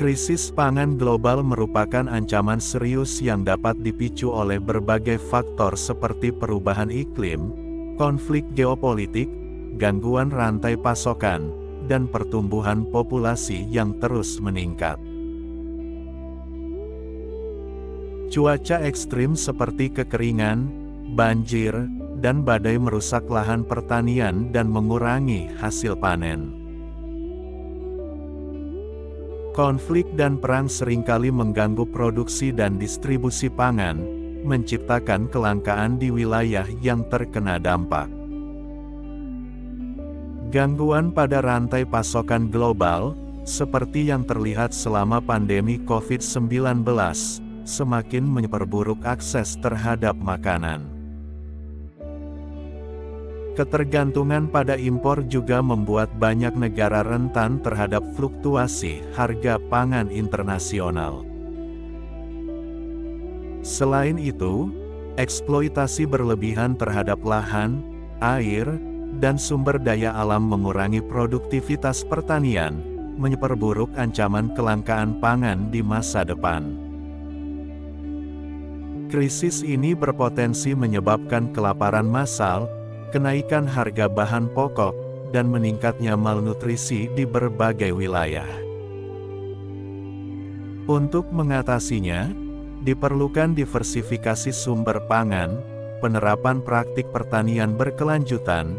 Krisis pangan global merupakan ancaman serius yang dapat dipicu oleh berbagai faktor seperti perubahan iklim, konflik geopolitik, gangguan rantai pasokan, dan pertumbuhan populasi yang terus meningkat. Cuaca ekstrim seperti kekeringan, banjir, dan badai merusak lahan pertanian dan mengurangi hasil panen. Konflik dan perang seringkali mengganggu produksi dan distribusi pangan, menciptakan kelangkaan di wilayah yang terkena dampak. Gangguan pada rantai pasokan global, seperti yang terlihat selama pandemi COVID-19, semakin memperburuk akses terhadap makanan. Ketergantungan pada impor juga membuat banyak negara rentan terhadap fluktuasi harga pangan internasional. Selain itu, eksploitasi berlebihan terhadap lahan, air, dan sumber daya alam mengurangi produktivitas pertanian, memperburuk ancaman kelangkaan pangan di masa depan. Krisis ini berpotensi menyebabkan kelaparan massal, kenaikan harga bahan pokok, dan meningkatnya malnutrisi di berbagai wilayah. Untuk mengatasinya, diperlukan diversifikasi sumber pangan, penerapan praktik pertanian berkelanjutan,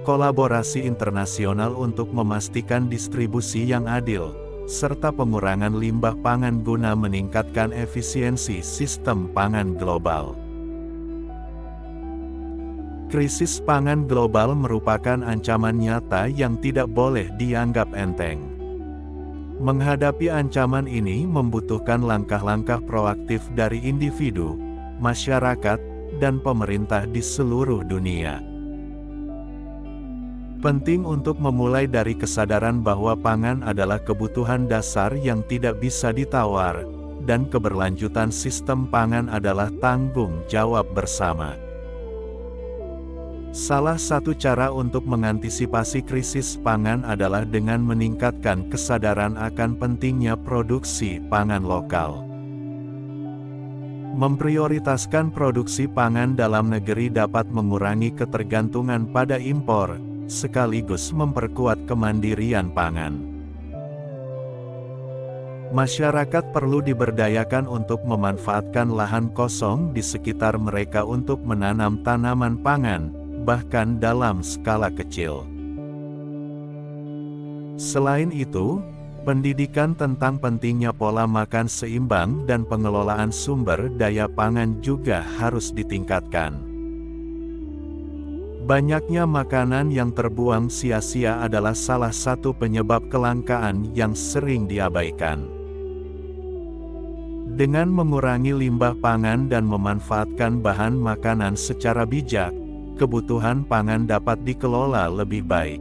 kolaborasi internasional untuk memastikan distribusi yang adil, serta pengurangan limbah pangan guna meningkatkan efisiensi sistem pangan global. Krisis pangan global merupakan ancaman nyata yang tidak boleh dianggap enteng. Menghadapi ancaman ini membutuhkan langkah-langkah proaktif dari individu, masyarakat, dan pemerintah di seluruh dunia. Penting untuk memulai dari kesadaran bahwa pangan adalah kebutuhan dasar yang tidak bisa ditawar, dan keberlanjutan sistem pangan adalah tanggung jawab bersama. Salah satu cara untuk mengantisipasi krisis pangan adalah dengan meningkatkan kesadaran akan pentingnya produksi pangan lokal. Memprioritaskan produksi pangan dalam negeri dapat mengurangi ketergantungan pada impor, sekaligus memperkuat kemandirian pangan. Masyarakat perlu diberdayakan untuk memanfaatkan lahan kosong di sekitar mereka untuk menanam tanaman pangan, bahkan dalam skala kecil. Selain itu, pendidikan tentang pentingnya pola makan seimbang dan pengelolaan sumber daya pangan juga harus ditingkatkan. Banyaknya makanan yang terbuang sia-sia adalah salah satu penyebab kelangkaan yang sering diabaikan. Dengan mengurangi limbah pangan dan memanfaatkan bahan makanan secara bijak, kebutuhan pangan dapat dikelola lebih baik.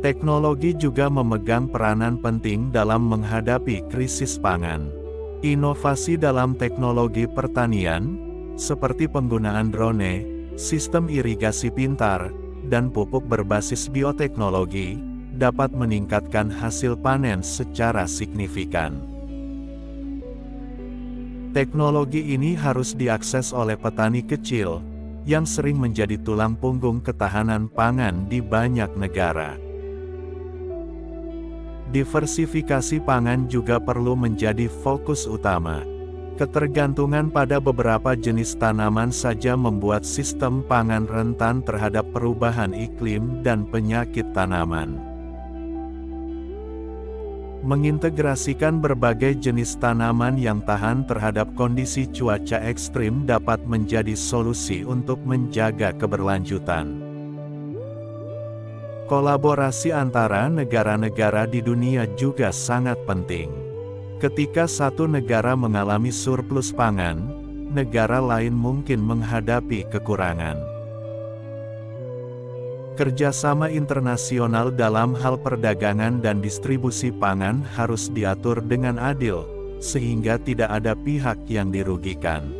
Teknologi juga memegang peranan penting dalam menghadapi krisis pangan. Inovasi dalam teknologi pertanian, seperti penggunaan drone, sistem irigasi pintar, dan pupuk berbasis bioteknologi, dapat meningkatkan hasil panen secara signifikan. Teknologi ini harus diakses oleh petani kecil, yang sering menjadi tulang punggung ketahanan pangan di banyak negara. Diversifikasi pangan juga perlu menjadi fokus utama. Ketergantungan pada beberapa jenis tanaman saja membuat sistem pangan rentan terhadap perubahan iklim dan penyakit tanaman. Mengintegrasikan berbagai jenis tanaman yang tahan terhadap kondisi cuaca ekstrim dapat menjadi solusi untuk menjaga keberlanjutan. Kolaborasi antara negara-negara di dunia juga sangat penting. Ketika satu negara mengalami surplus pangan, negara lain mungkin menghadapi kekurangan. Kerjasama internasional dalam hal perdagangan dan distribusi pangan harus diatur dengan adil, sehingga tidak ada pihak yang dirugikan.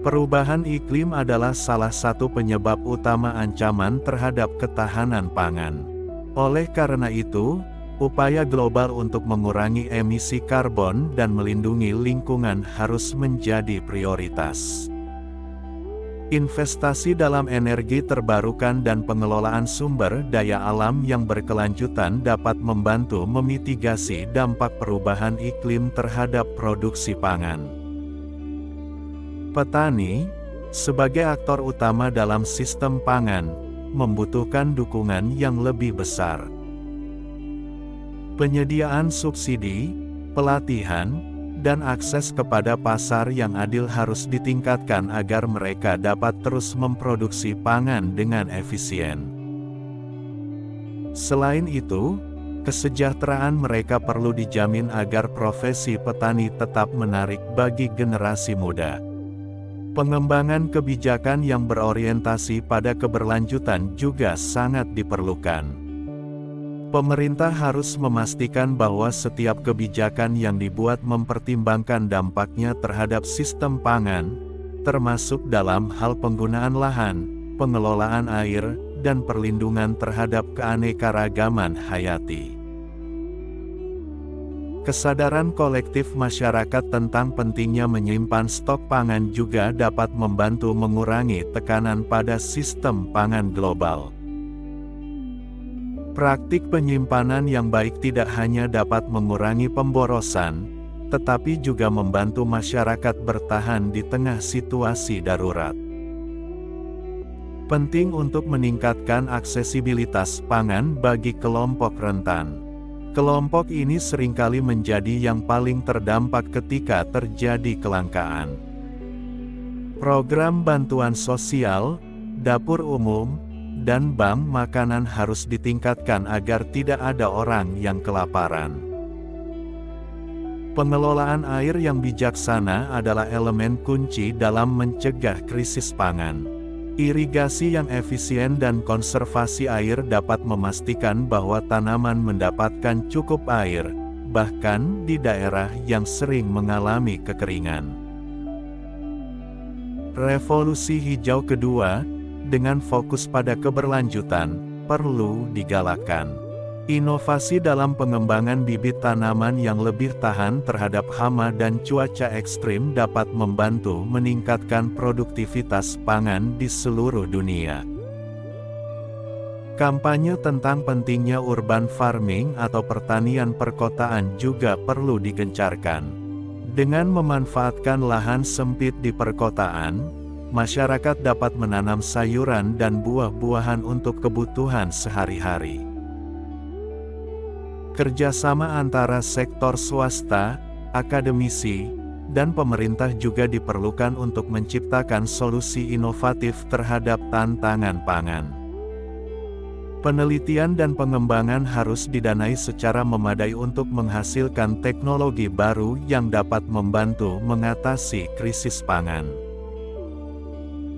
Perubahan iklim adalah salah satu penyebab utama ancaman terhadap ketahanan pangan. Oleh karena itu, Upaya global untuk mengurangi emisi karbon dan melindungi lingkungan harus menjadi prioritas. Investasi dalam energi terbarukan dan pengelolaan sumber daya alam yang berkelanjutan dapat membantu memitigasi dampak perubahan iklim terhadap produksi pangan. Petani, sebagai aktor utama dalam sistem pangan, membutuhkan dukungan yang lebih besar. Penyediaan subsidi, pelatihan, dan akses kepada pasar yang adil harus ditingkatkan agar mereka dapat terus memproduksi pangan dengan efisien. Selain itu, kesejahteraan mereka perlu dijamin agar profesi petani tetap menarik bagi generasi muda. Pengembangan kebijakan yang berorientasi pada keberlanjutan juga sangat diperlukan. Pemerintah harus memastikan bahwa setiap kebijakan yang dibuat mempertimbangkan dampaknya terhadap sistem pangan, termasuk dalam hal penggunaan lahan, pengelolaan air, dan perlindungan terhadap keanekaragaman hayati. Kesadaran kolektif masyarakat tentang pentingnya menyimpan stok pangan juga dapat membantu mengurangi tekanan pada sistem pangan global. Praktik penyimpanan yang baik tidak hanya dapat mengurangi pemborosan, tetapi juga membantu masyarakat bertahan di tengah situasi darurat. Penting untuk meningkatkan aksesibilitas pangan bagi kelompok rentan. Kelompok ini seringkali menjadi yang paling terdampak ketika terjadi kelangkaan. Program bantuan sosial, dapur umum, dan bank makanan harus ditingkatkan agar tidak ada orang yang kelaparan. Pengelolaan air yang bijaksana adalah elemen kunci dalam mencegah krisis pangan. Irigasi yang efisien dan konservasi air dapat memastikan bahwa tanaman mendapatkan cukup air, bahkan di daerah yang sering mengalami kekeringan. Revolusi hijau kedua, dengan fokus pada keberlanjutan, perlu digalakkan. Inovasi dalam pengembangan bibit tanaman yang lebih tahan terhadap hama dan cuaca ekstrim dapat membantu meningkatkan produktivitas pangan di seluruh dunia. Kampanye tentang pentingnya urban farming atau pertanian perkotaan juga perlu digencarkan. Dengan memanfaatkan lahan sempit di perkotaan, masyarakat dapat menanam sayuran dan buah-buahan untuk kebutuhan sehari-hari. Kerjasama antara sektor swasta, akademisi, dan pemerintah juga diperlukan untuk menciptakan solusi inovatif terhadap tantangan pangan. Penelitian dan pengembangan harus didanai secara memadai untuk menghasilkan teknologi baru yang dapat membantu mengatasi krisis pangan.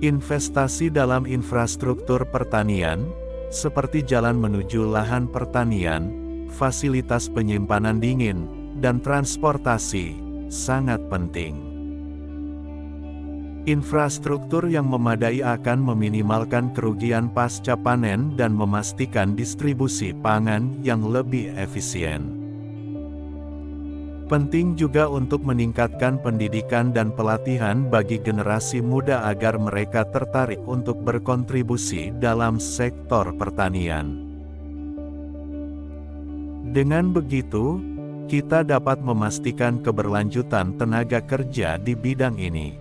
Investasi dalam infrastruktur pertanian, seperti jalan menuju lahan pertanian, fasilitas penyimpanan dingin, dan transportasi, sangat penting. Infrastruktur yang memadai akan meminimalkan kerugian pasca panen dan memastikan distribusi pangan yang lebih efisien. Penting juga untuk meningkatkan pendidikan dan pelatihan bagi generasi muda agar mereka tertarik untuk berkontribusi dalam sektor pertanian. Dengan begitu, kita dapat memastikan keberlanjutan tenaga kerja di bidang ini.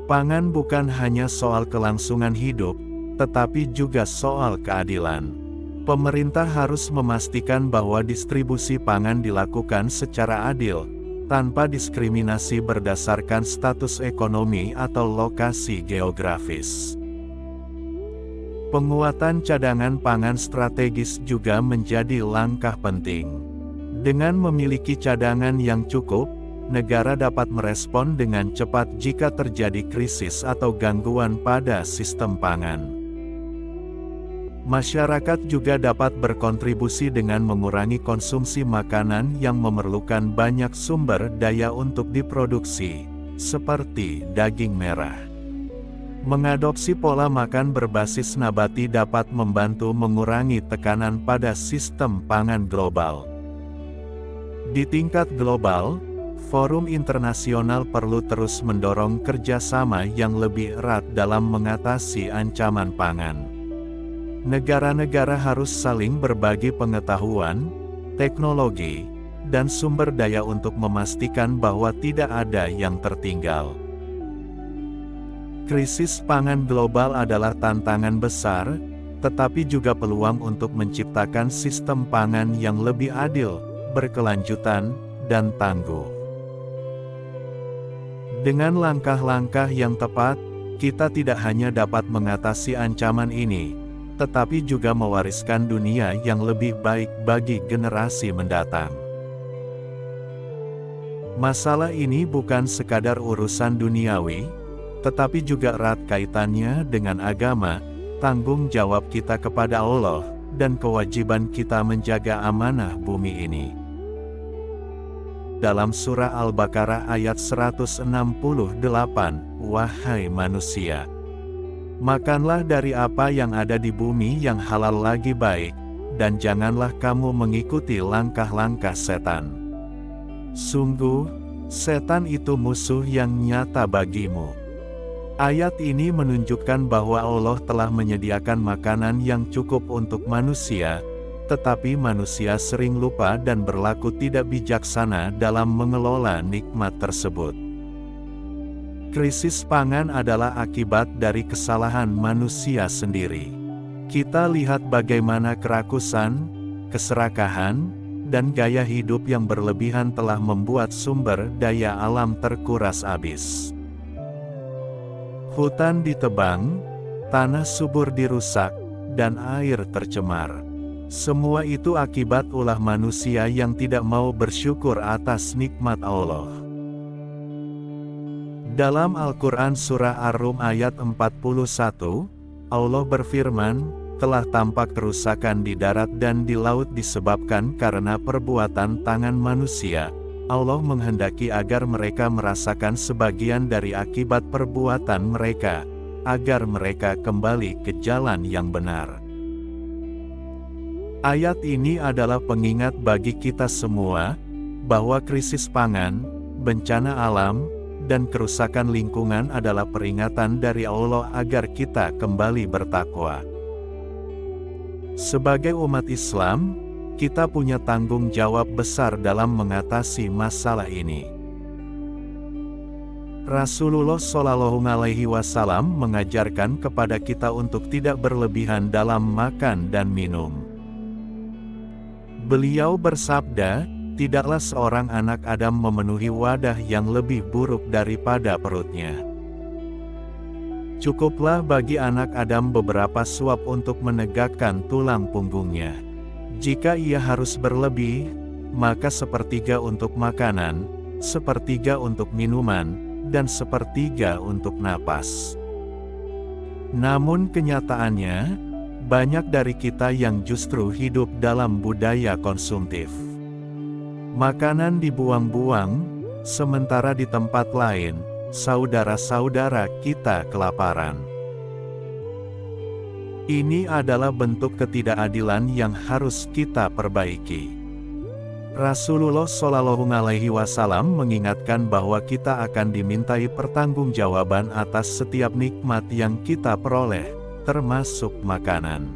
Pangan bukan hanya soal kelangsungan hidup, tetapi juga soal keadilan. Pemerintah harus memastikan bahwa distribusi pangan dilakukan secara adil, tanpa diskriminasi berdasarkan status ekonomi atau lokasi geografis. Penguatan cadangan pangan strategis juga menjadi langkah penting. Dengan memiliki cadangan yang cukup, negara dapat merespon dengan cepat jika terjadi krisis atau gangguan pada sistem pangan. Masyarakat juga dapat berkontribusi dengan mengurangi konsumsi makanan yang memerlukan banyak sumber daya untuk diproduksi, seperti daging merah. Mengadopsi pola makan berbasis nabati dapat membantu mengurangi tekanan pada sistem pangan global. Di tingkat global, forum internasional perlu terus mendorong kerjasama yang lebih erat dalam mengatasi ancaman pangan. Negara-negara harus saling berbagi pengetahuan, teknologi, dan sumber daya untuk memastikan bahwa tidak ada yang tertinggal. Krisis pangan global adalah tantangan besar, tetapi juga peluang untuk menciptakan sistem pangan yang lebih adil, berkelanjutan, dan tangguh. Dengan langkah-langkah yang tepat, kita tidak hanya dapat mengatasi ancaman ini, tetapi juga mewariskan dunia yang lebih baik bagi generasi mendatang. Masalah ini bukan sekadar urusan duniawi, tetapi juga erat kaitannya dengan agama, tanggung jawab kita kepada Allah, dan kewajiban kita menjaga amanah bumi ini. Dalam surah Al-Baqarah ayat 168, "Wahai manusia, makanlah dari apa yang ada di bumi yang halal lagi baik, dan janganlah kamu mengikuti langkah-langkah setan. Sungguh, setan itu musuh yang nyata bagimu." Ayat ini menunjukkan bahwa Allah telah menyediakan makanan yang cukup untuk manusia, tetapi manusia sering lupa dan berlaku tidak bijaksana dalam mengelola nikmat tersebut. Krisis pangan adalah akibat dari kesalahan manusia sendiri. Kita lihat bagaimana kerakusan, keserakahan, dan gaya hidup yang berlebihan telah membuat sumber daya alam terkuras habis. Hutan ditebang, tanah subur dirusak, dan air tercemar. Semua itu akibat ulah manusia yang tidak mau bersyukur atas nikmat Allah. Dalam Al-Quran Surah Ar-Rum ayat 41, Allah berfirman, "Telah tampak kerusakan di darat dan di laut disebabkan karena perbuatan tangan manusia. Allah menghendaki agar mereka merasakan sebagian dari akibat perbuatan mereka, agar mereka kembali ke jalan yang benar." Ayat ini adalah pengingat bagi kita semua, bahwa krisis pangan, bencana alam, dan kerusakan lingkungan adalah peringatan dari Allah agar kita kembali bertakwa. Sebagai umat Islam, kita punya tanggung jawab besar dalam mengatasi masalah ini. Rasulullah Shallallahu Alaihi Wasallam mengajarkan kepada kita untuk tidak berlebihan dalam makan dan minum. Beliau bersabda, "Tidaklah seorang anak Adam memenuhi wadah yang lebih buruk daripada perutnya. Cukuplah bagi anak Adam beberapa suap untuk menegakkan tulang punggungnya. Jika ia harus berlebih, maka sepertiga untuk makanan, sepertiga untuk minuman, dan sepertiga untuk napas." Namun kenyataannya, banyak dari kita yang justru hidup dalam budaya konsumtif. Makanan dibuang-buang, sementara di tempat lain, saudara-saudara kita kelaparan. Ini adalah bentuk ketidakadilan yang harus kita perbaiki. Rasulullah Shallallahu Alaihi Wasallam mengingatkan bahwa kita akan dimintai pertanggungjawaban atas setiap nikmat yang kita peroleh, termasuk makanan.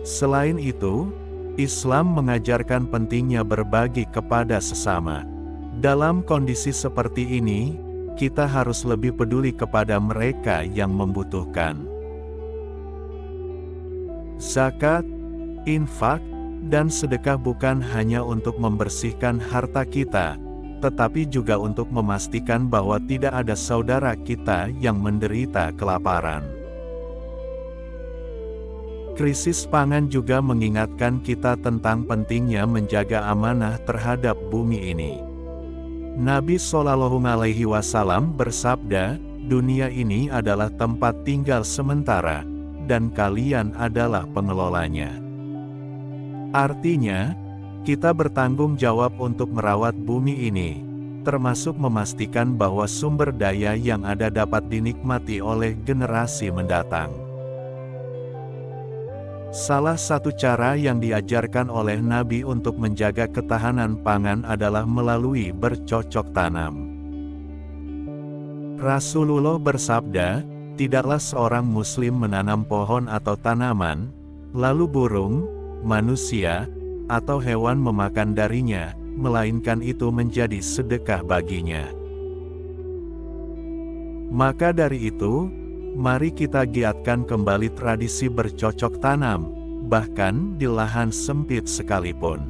Selain itu, Islam mengajarkan pentingnya berbagi kepada sesama. Dalam kondisi seperti ini, kita harus lebih peduli kepada mereka yang membutuhkan. Zakat, infak, dan sedekah bukan hanya untuk membersihkan harta kita, tetapi juga untuk memastikan bahwa tidak ada saudara kita yang menderita kelaparan. Krisis pangan juga mengingatkan kita tentang pentingnya menjaga amanah terhadap bumi ini. Nabi Shallallahu Alaihi Wasallam bersabda, "Dunia ini adalah tempat tinggal sementara, dan kalian adalah pengelolanya." Artinya, kita bertanggung jawab untuk merawat bumi ini, termasuk memastikan bahwa sumber daya yang ada dapat dinikmati oleh generasi mendatang. Salah satu cara yang diajarkan oleh Nabi untuk menjaga ketahanan pangan adalah melalui bercocok tanam. Rasulullah bersabda, "Tidaklah seorang muslim menanam pohon atau tanaman, lalu burung, manusia, atau hewan memakan darinya, melainkan itu menjadi sedekah baginya." Maka dari itu, mari kita giatkan kembali tradisi bercocok tanam, bahkan di lahan sempit sekalipun.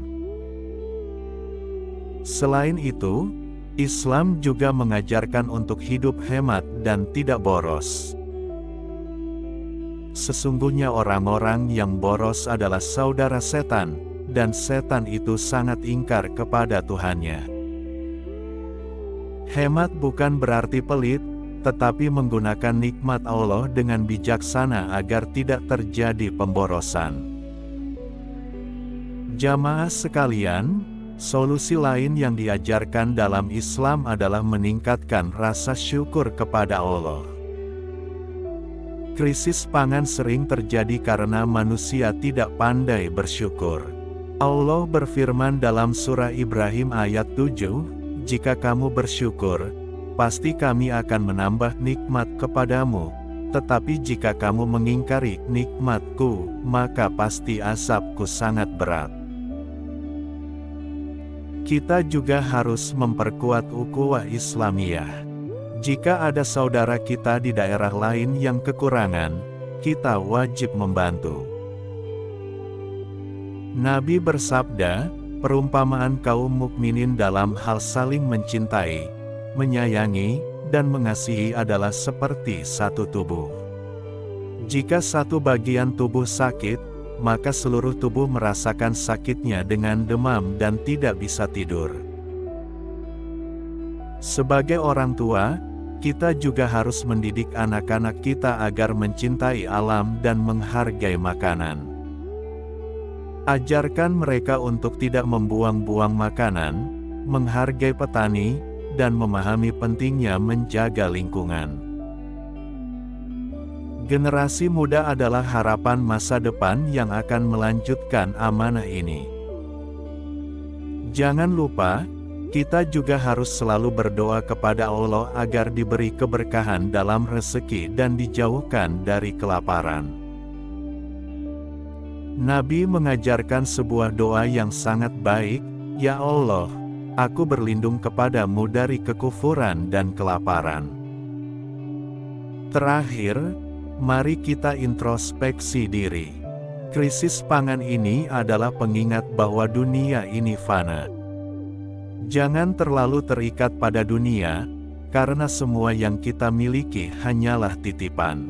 Selain itu, Islam juga mengajarkan untuk hidup hemat dan tidak boros. Sesungguhnya orang-orang yang boros adalah saudara setan, dan setan itu sangat ingkar kepada Tuhannya. Hemat bukan berarti pelit, tetapi menggunakan nikmat Allah dengan bijaksana agar tidak terjadi pemborosan. Jamaah sekalian, solusi lain yang diajarkan dalam Islam adalah meningkatkan rasa syukur kepada Allah. Krisis pangan sering terjadi karena manusia tidak pandai bersyukur. Allah berfirman dalam surah Ibrahim ayat 7, "Jika kamu bersyukur, pasti kami akan menambah nikmat kepadamu, tetapi jika kamu mengingkari nikmatku, maka pasti azabku sangat berat." Kita juga harus memperkuat ukhuwah Islamiyah. Jika ada saudara kita di daerah lain yang kekurangan, kita wajib membantu. Nabi bersabda, perumpamaan kaum mukminin dalam hal saling mencintai, menyayangi, dan mengasihi adalah seperti satu tubuh. Jika satu bagian tubuh sakit, maka seluruh tubuh merasakan sakitnya dengan demam dan tidak bisa tidur. Sebagai orang tua, kita juga harus mendidik anak-anak kita agar mencintai alam dan menghargai makanan. Ajarkan mereka untuk tidak membuang-buang makanan, menghargai petani, dan memahami pentingnya menjaga lingkungan. Generasi muda adalah harapan masa depan yang akan melanjutkan amanah ini. Jangan lupa, kita juga harus selalu berdoa kepada Allah agar diberi keberkahan dalam rezeki dan dijauhkan dari kelaparan. Nabi mengajarkan sebuah doa yang sangat baik, "Ya Allah, aku berlindung kepadamu dari kekufuran dan kelaparan." Terakhir, mari kita introspeksi diri. Krisis pangan ini adalah pengingat bahwa dunia ini fana. Jangan terlalu terikat pada dunia, karena semua yang kita miliki hanyalah titipan.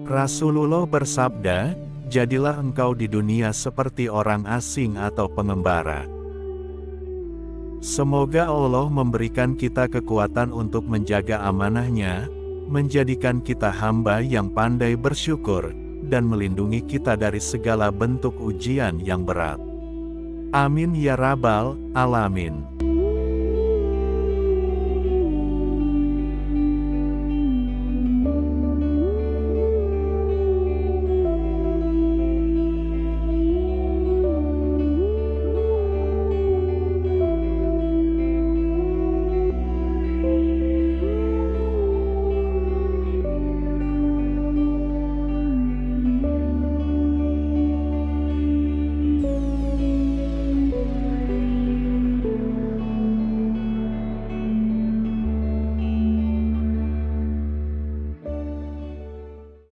Rasulullah bersabda, "Jadilah engkau di dunia seperti orang asing atau pengembara." Semoga Allah memberikan kita kekuatan untuk menjaga amanahnya, menjadikan kita hamba yang pandai bersyukur, dan melindungi kita dari segala bentuk ujian yang berat. Amin ya rabbal alamin.